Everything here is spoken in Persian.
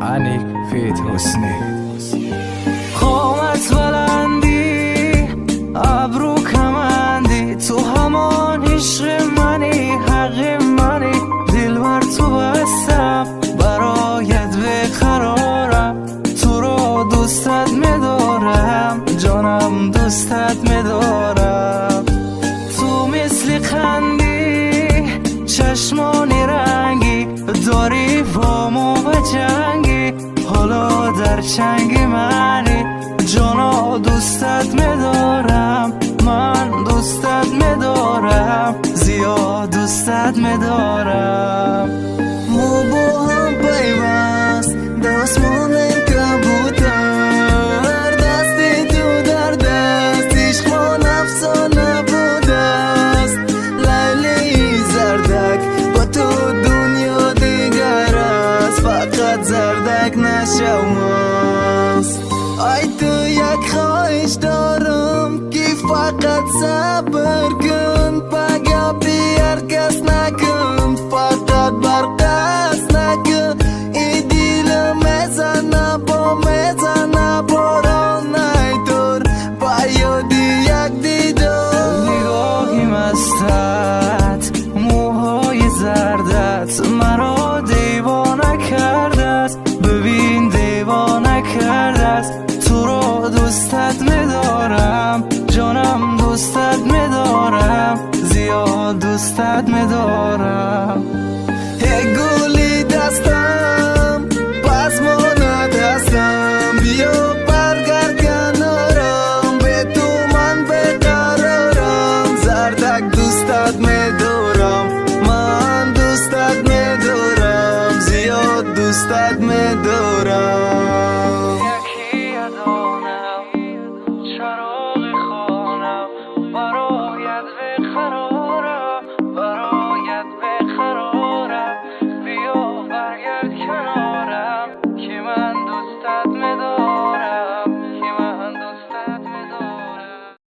انیک فیت حسنی قامت بلندی ابرو کمندی تو همان عشق منی حق منی دل بر تو بستم برایت بقرارم تو رو دوستت میدارم جانم دوستت میدارم تو مثل خندی چشمانی رنگی داری با ما به جنگی حالا در چنگ منی جانا دوستت میدارم من دوستت میدارم زیاد دوستت میدارم ما با هم پیوست دستمون کبوتر دستی تو در دست عشق ما افسانه بوده است لیلی زردک با تو دنیا دیگر است فقط زردک نشو ماست ای تو یک خواهش دارم که فقط صبر کن پگه بیار کس نکن فقط برقص نکن ای دیل میزنه با میزنه باران ای دور بیادی یک دیدار نگاهی مستت موهای زردت مرا دیوانه کرده است ببین دیوانه کرده است تو رو دوستت میدارم جانم دوستت میدارم زیاد دوستت میدارم ای گلی دستم پس ماند هستم بیا برگرد کنارم به تو من بقرارم زردک دوستت میدارم من دوستت میدارم زیاد دوستت میدارم